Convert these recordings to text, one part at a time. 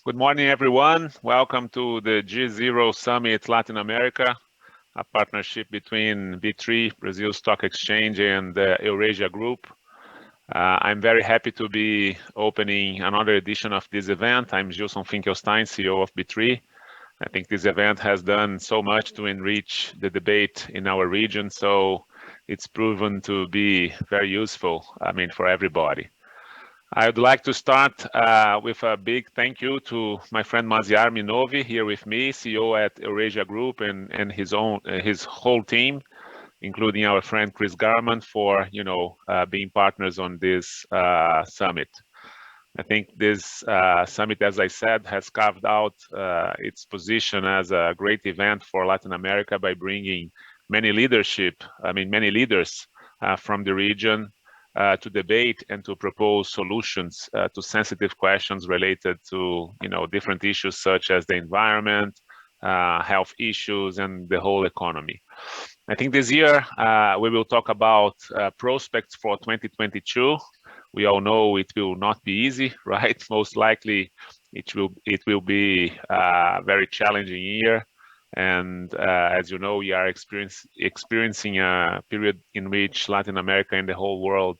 Good morning, everyone. Welcome to the G0 Summit Latin America, a partnership between B3, Brazil Stock Exchange, and the Eurasia Group. I'm very happy to be opening another edition of this event. I'm Gilson Finkelsztain, CEO of B3. I think this event has done so much to enrich the debate in our region, so it's proven to be very useful, for everybody. I would like to start with a big thank you to my friend Maziar Minovi here with me, CEO at Eurasia Group, and his whole team, including our friend Chris Garman, for being partners on this summit. I think this summit, as I said, has carved out its position as a great event for Latin America by bringing many leaders from the region to debate and to propose solutions to sensitive questions related to different issues such as the environment, health issues, and the whole economy. I think this year we will talk about prospects for 2022. We all know it will not be easy, right? Most likely it will be a very challenging year. And as you know, we are experiencing a period in which Latin America and the whole world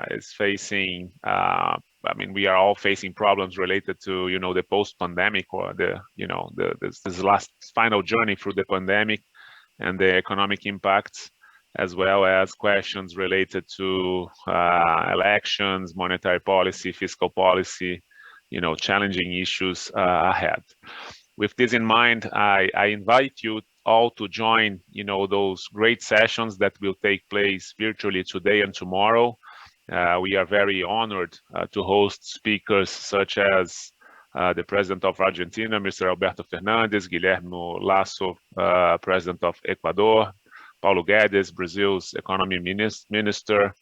is facing. We are all facing problems related to the post-pandemic or this last final journey through the pandemic and the economic impacts, as well as questions related to elections, monetary policy, fiscal policy, challenging issues ahead. With this in mind, I invite you all to join, those great sessions that will take place virtually today and tomorrow. We are very honored to host speakers such as the President of Argentina, Mr. Alberto Fernandes, Guilherme Lasso, President of Ecuador, Paulo Guedes, Brazil's Economy Minister,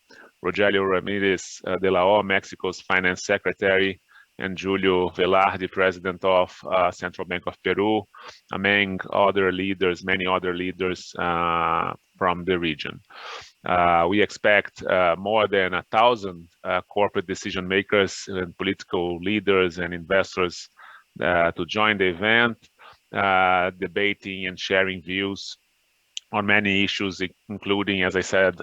Rogelio Ramirez de la O, Mexico's Finance Secretary, and Julio Velarde, President of Central Bank of Peru, among other leaders, many other leaders from the region. We expect more than 1,000 corporate decision makers and political leaders and investors to join the event, debating and sharing views on many issues, including, as I said,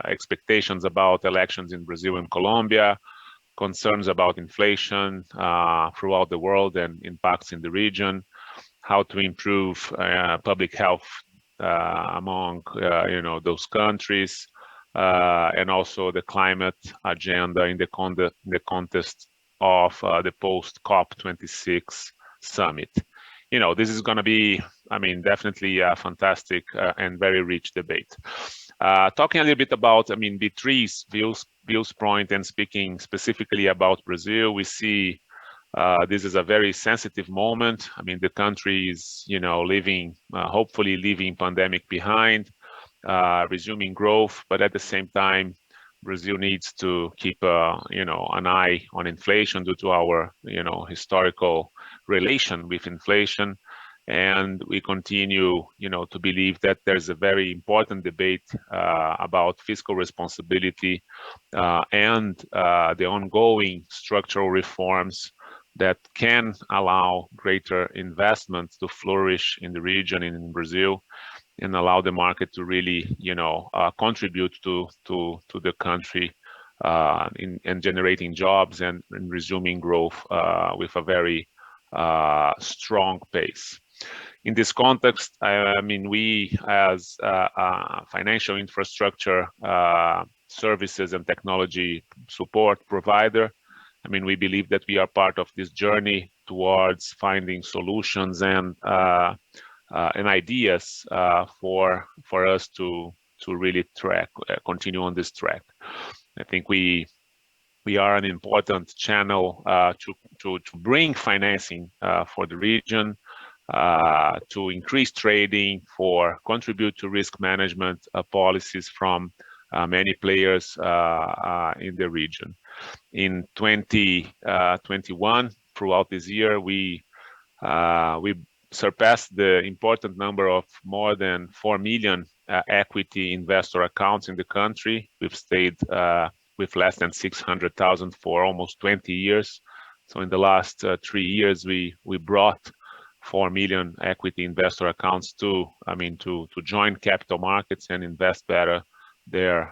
expectations about elections in Brazil and Colombia, concerns about inflation throughout the world and impacts in the region, how to improve public health among those countries, and also the climate agenda in the context of the post COP26 summit. This is going to be, definitely a fantastic and very rich debate. Talking a little bit about, B3's viewpoint and speaking specifically about Brazil, we see this is a very sensitive moment. The country is, hopefully leaving pandemic behind, resuming growth, but at the same time, Brazil needs to keep, an eye on inflation due to our, historical relation with inflation. And we continue, to believe that there's a very important debate about fiscal responsibility and the ongoing structural reforms that can allow greater investments to flourish in the region and in Brazil, and allow the market to really, contribute to the country in generating jobs and resuming growth with a very strong pace. In this context, we as a financial infrastructure services and technology support provider, we believe that we are part of this journey towards finding solutions and ideas for us to really continue on this track. I think we are an important channel to bring financing for the region, to increase trading, for contribute to risk management policies from many players in the region. In 2021, throughout this year, we surpassed the important number of more than 4 million equity investor accounts in the country. We've stayed with less than 600,000 for almost 20 years. So in the last 3 years, we brought 4 million equity investor accounts to join capital markets and invest better their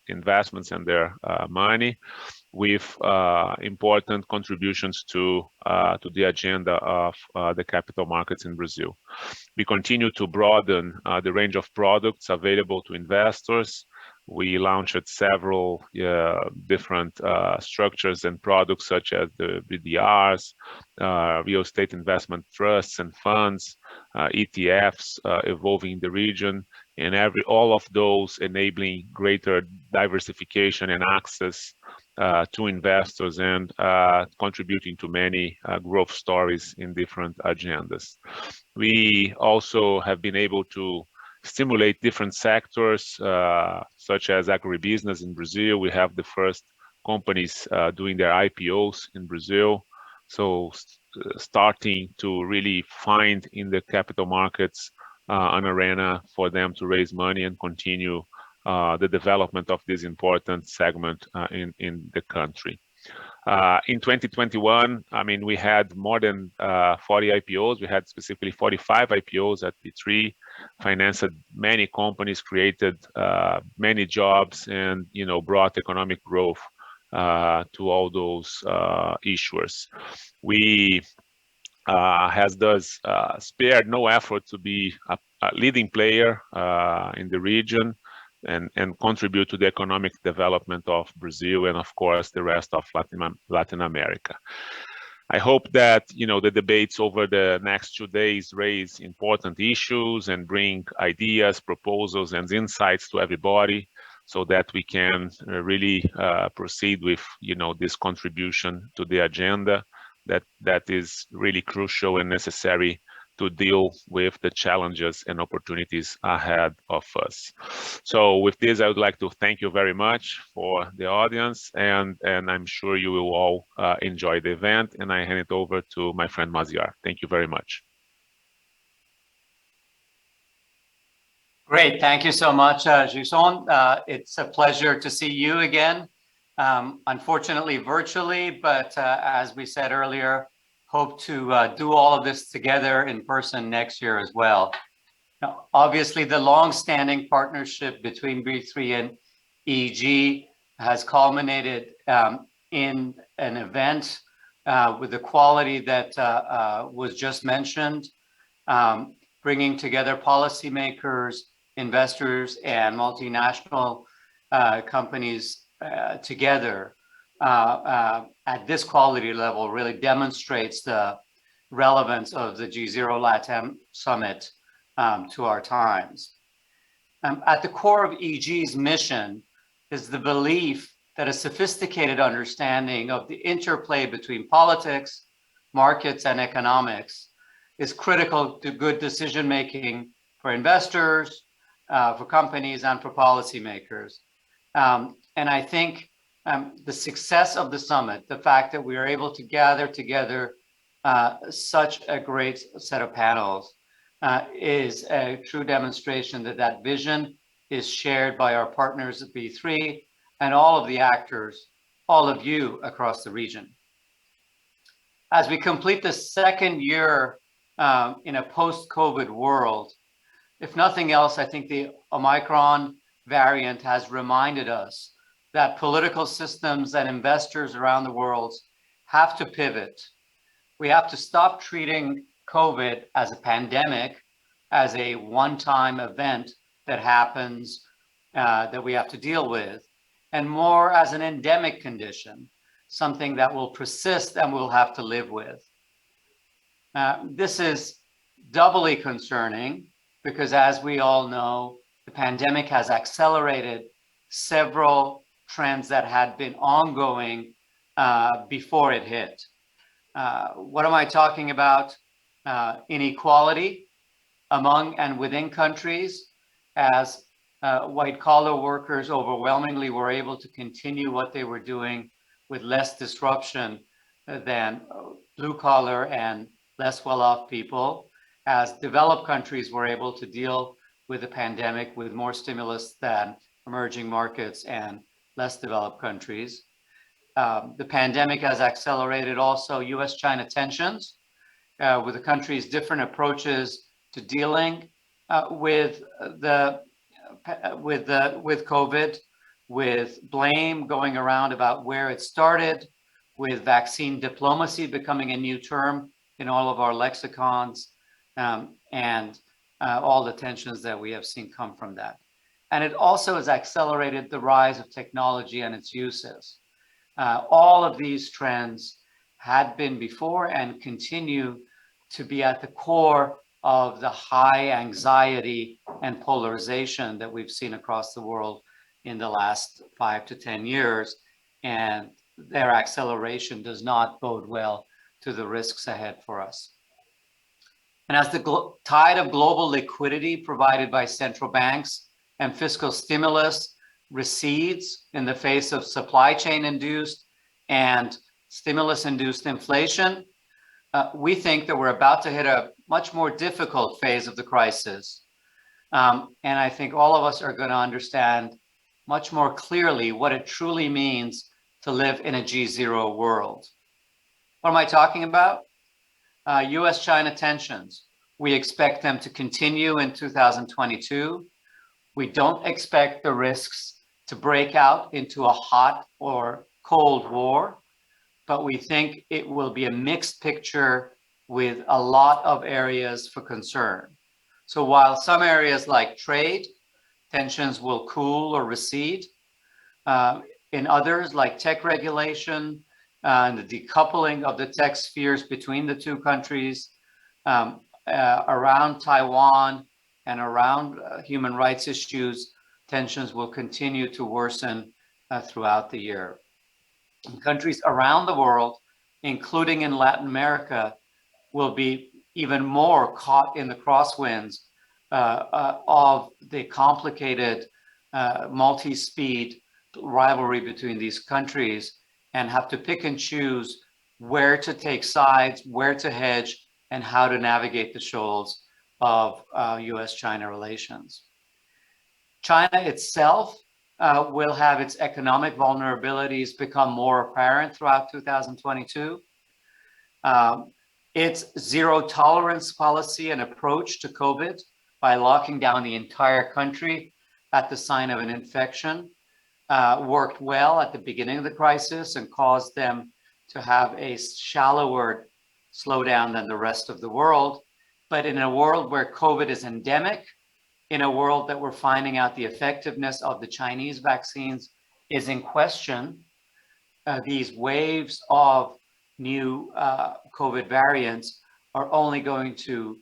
investments and their money, with important contributions to the agenda of the capital markets in Brazil. We continue to broaden the range of products available to investors. We launched several different structures and products, such as the BDRs, real estate investment trusts and funds, ETFs evolving in the region, and all of those enabling greater diversification and access to investors, and contributing to many growth stories in different agendas. We also have been able to stimulate different sectors, such as agribusiness in Brazil. We have the first companies doing their IPOs in Brazil. So starting to really find in the capital markets an arena for them to raise money and continue the development of this important segment in the country. In 2021, we had more than 40 IPOs. We had specifically 45 IPOs at B3, financed many companies, created many jobs, and brought economic growth to all those issuers. We has thus spared no effort to be a leading player in the region, and contribute to the economic development of Brazil and, of course, the rest of Latin America. I hope that the debates over the next 2 days raise important issues and bring ideas, proposals, and insights to everybody, so that we can really proceed with this contribution to the agenda that is really crucial and necessary to deal with the challenges and opportunities ahead of us. So with this, I would like to thank you very much for the audience, and I'm sure you will all enjoy the event, and I hand it over to my friend Maziar. Thank you very much. Great, thank you so much, Gilson. It's a pleasure to see you again, unfortunately virtually, but as we said earlier, hope to do all of this together in person next year as well. Now, obviously, the long-standing partnership between B3 and EEG has culminated in an event with the quality that was just mentioned, bringing together policymakers, investors, and multinational companies together at this quality level really demonstrates the relevance of the G0 LATAM Summit to our times. At the core of EG's mission is the belief that a sophisticated understanding of the interplay between politics, markets, and economics is critical to good decision-making for investors, for companies, and for policymakers. And I think the success of the summit, the fact that we are able to gather together such a great set of panels, is a true demonstration that that vision is shared by our partners at B3 and all of the actors, all of you across the region. As we complete the second year in a post-COVID world, if nothing else, I think the Omicron variant has reminded us that political systems and investors around the world have to pivot. We have to stop treating COVID as a pandemic, as a one-time event that happens that we have to deal with, and more as an endemic condition, something that will persist and we'll have to live with. This is doubly concerning because, as we all know, the pandemic has accelerated several trends that had been ongoing before it hit. What am I talking about? Inequality among and within countries, as white-collar workers overwhelmingly were able to continue what they were doing with less disruption than blue-collar and less well-off people, as developed countries were able to deal with the pandemic with more stimulus than emerging markets and less developed countries. the pandemic has accelerated also U.S.-China tensions, with the country's different approaches to dealing with COVID, with blame going around about where it started, with vaccine diplomacy becoming a new term in all of our lexicons, and all the tensions that we have seen come from that. And it also has accelerated the rise of technology and its uses. All of these trends had been before and continue to be at the core of the high anxiety and polarization that we've seen across the world in the last 5 to 10 years. And their acceleration does not bode well to the risks ahead for us. And as the tide of global liquidity provided by central banks and fiscal stimulus recedes in the face of supply chain induced and stimulus induced inflation, we think that we're about to hit a much more difficult phase of the crisis. And I think all of us are going to understand much more clearly what it truly means to live in a G0 world. What am I talking about? US-China tensions. We expect them to continue in 2022. We don't expect the risks to break out into a hot or cold war, but we think it will be a mixed picture with a lot of areas for concern. So while some areas like trade, tensions will cool or recede, in others like tech regulation and the decoupling of the tech spheres between the two countries, around Taiwan and around human rights issues, tensions will continue to worsen throughout the year. In countries around the world, including in Latin America, will be even more caught in the crosswinds of the complicated multi-speed rivalry between these countries, and have to pick and choose where to take sides, where to hedge, and how to navigate the shoals of US-China relations. China itself will have its economic vulnerabilities become more apparent throughout 2022. Its zero tolerance policy and approach to COVID by locking down the entire country at the sign of an infection worked well at the beginning of the crisis and caused them to have a shallower slowdown than the rest of the world. But in a world where COVID is endemic, in a world that we're finding out the effectiveness of the Chinese vaccines is in question, these waves of new COVID variants are only going to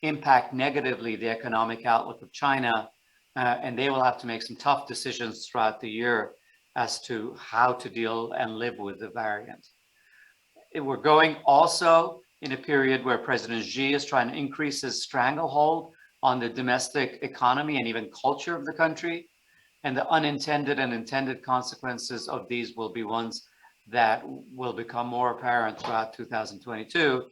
impact negatively the economic outlook of China, and they will have to make some tough decisions throughout the year as to how to deal and live with the variant. We're going also in a period where President Xi is trying to increase his stranglehold on the domestic economy and even culture of the country. And the unintended and intended consequences of these will be ones that will become more apparent throughout 2022.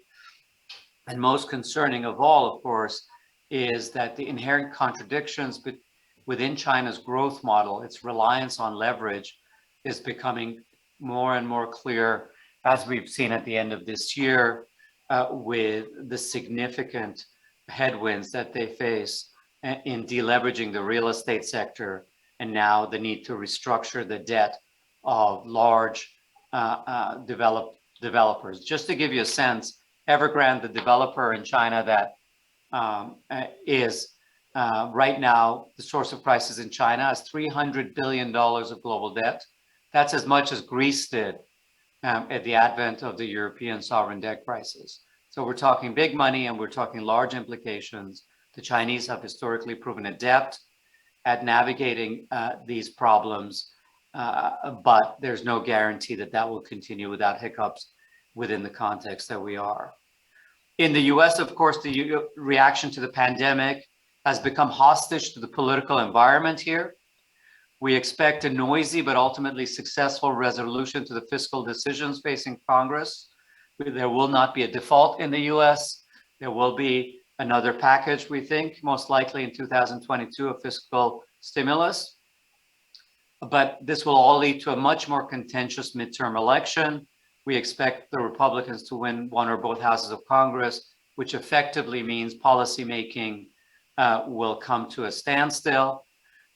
And most concerning of all, of course, is that the inherent contradictions within China's growth model, its reliance on leverage, is becoming more and more clear, as we've seen at the end of this year, with the significant headwinds that they face in deleveraging the real estate sector, and now the need to restructure the debt of large developers. Just to give you a sense, Evergrande, the developer in China that is right now the source of crisis in China, has $300 billion of global debt. That's as much as Greece did at the advent of the European sovereign debt crisis. So we're talking big money and we're talking large implications. The Chinese have historically proven adept at navigating these problems, but there's no guarantee that that will continue without hiccups within the context that we are. In the US, of course, the reaction to the pandemic has become hostage to the political environment here. We expect a noisy but ultimately successful resolution to the fiscal decisions facing Congress. There will not be a default in the US. There will be another package, we think, most likely in 2022, of fiscal stimulus. but this will all lead to a much more contentious midterm election. We expect the Republicans to win one or both houses of Congress, which effectively means policymaking will come to a standstill.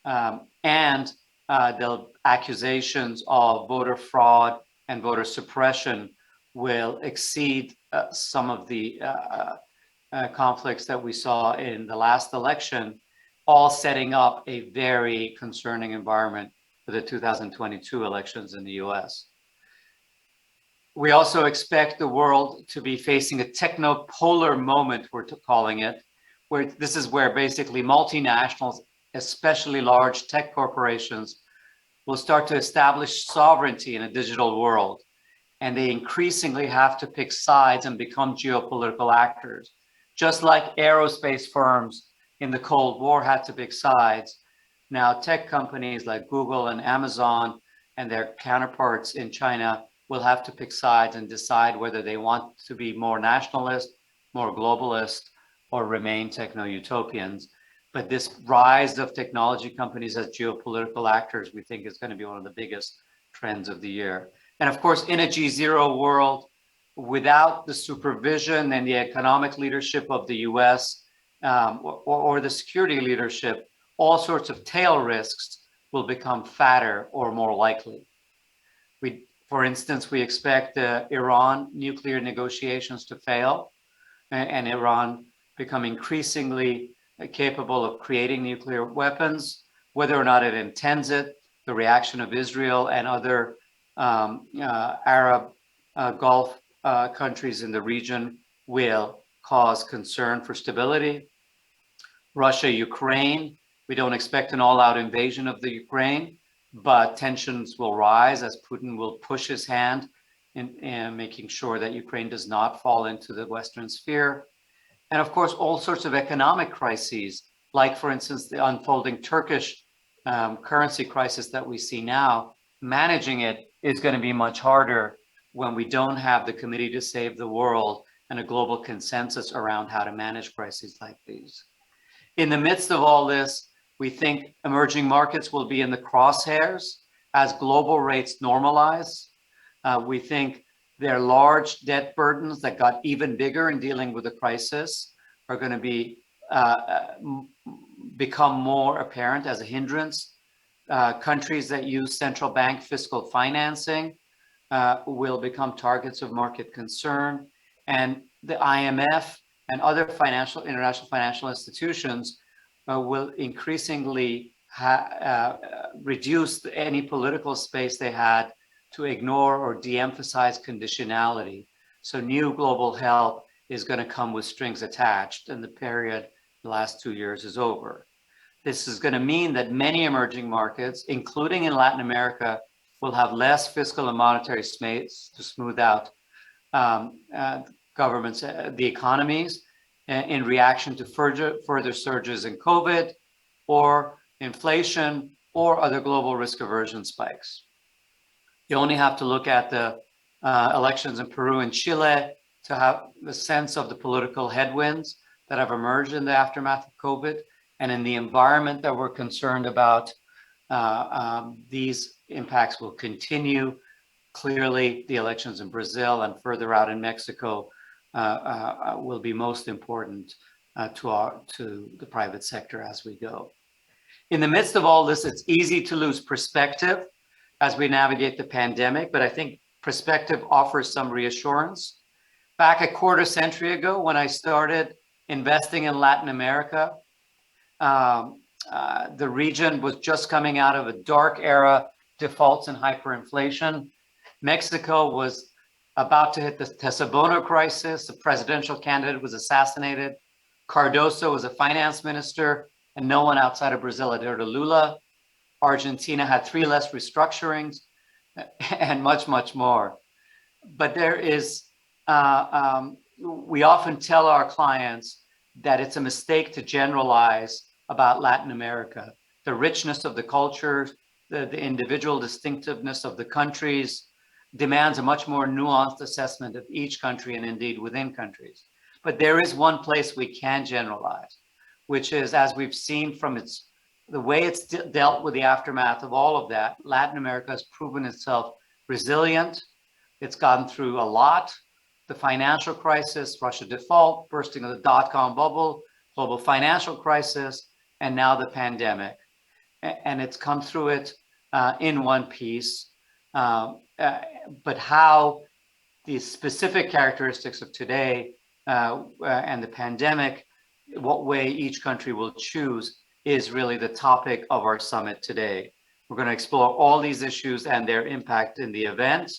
And the accusations of voter fraud and voter suppression will exceed some of the conflicts that we saw in the last election, all setting up a very concerning environment for the 2022 elections in the US. We also expect the world to be facing a technopolar moment, we're calling it, where this is where basically multinationals, especially large tech corporations, will start to establish sovereignty in a digital world. And they increasingly have to pick sides and become geopolitical actors. Just like aerospace firms in the Cold War had to pick sides, now tech companies like Google and Amazon and their counterparts in China will have to pick sides and decide whether they want to be more nationalist, more globalist, or remain techno-utopians. But this rise of technology companies as geopolitical actors, we think is going to be one of the biggest trends of the year. And of course, in a G0 world, without the supervision and the economic leadership of the US or the security leadership, all sorts of tail risks will become fatter or more likely. For instance, we expect Iran nuclear negotiations to fail and Iran become increasingly capable of creating nuclear weapons, whether or not it intends it. The reaction of Israel and other Arab Gulf countries in the region will cause concern for stability. Russia, Ukraine, we don't expect an all-out invasion of the Ukraine, but tensions will rise as Putin will push his hand in making sure that Ukraine does not fall into the Western sphere. And of course, all sorts of economic crises, like for instance, the unfolding Turkish currency crisis that we see now, managing it is going to be much harder when we don't have the Committee to Save the World and a global consensus around how to manage crises like these. In the midst of all this, we think emerging markets will be in the crosshairs as global rates normalize. We think their large debt burdens that got even bigger in dealing with the crisis are going to be become more apparent as a hindrance. Countries that use central bank fiscal financing will become targets of market concern, and the IMF and other international financial institutions will increasingly reduce any political space they had to ignore or de-emphasize conditionality. So new global help is going to come with strings attached, and the period the last 2 years is over. This is going to mean that many emerging markets, including in Latin America, will have less fiscal and monetary space to smooth out governments, the economies, in reaction to further surges in COVID or inflation or other global risk aversion spikes. You only have to look at the elections in Peru and Chile to have the sense of the political headwinds that have emerged in the aftermath of COVID. And in the environment that we're concerned about, these impacts will continue. Clearly, the elections in Brazil and further out in Mexico will be most important to the private sector as we go. In the midst of all this, it's easy to lose perspective as we navigate the pandemic, but I think perspective offers some reassurance. Back a quarter century ago, when I started investing in Latin America, the region was just coming out of a dark era, defaults and hyperinflation. Mexico was about to hit the Tesabono crisis. The presidential candidate was assassinated. Cardoso was a finance minister, and no one outside of Brazil had heard of Lula. Argentina had 3 less restructurings, and much, much more. But there is, we often tell our clients that it's a mistake to generalize about Latin America. The richness of the cultures, the individual distinctiveness of the countries demands a much more nuanced assessment of each country and indeed within countries. But there is one place we can generalize, which is, as we've seen from its the way it's dealt with the aftermath of all of that, Latin America has proven itself resilient. It's gotten through a lot. The financial crisis, Russia default, bursting of the dot-com bubble, global financial crisis, and now the pandemic. And it's come through it in one piece. But how the specific characteristics of today and the pandemic, what way each country will choose is really the topic of our summit today. We're going to explore all these issues and their impact in the event.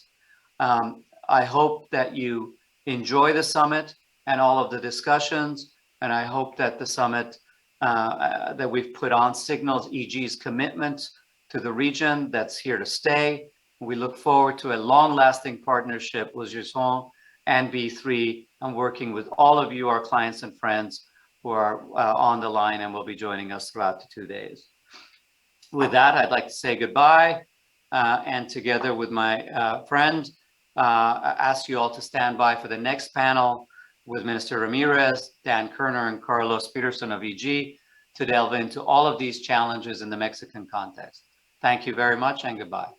I hope that you enjoy the summit and all of the discussions, and I hope that the summit that we've put on signals EG's commitment to the region that's here to stay. We look forward to a long-lasting partnership with Gilson and B3 and working with all of you, our clients and friends who are on the line and will be joining us throughout the 2 days. With that, I'd like to say goodbye and together with my friend, ask you all to stand by for the next panel with Minister Ramirez, Dan Kerner, and Carlos Peterson of EG to delve into all of these challenges in the Mexican context. Thank you very much and goodbye.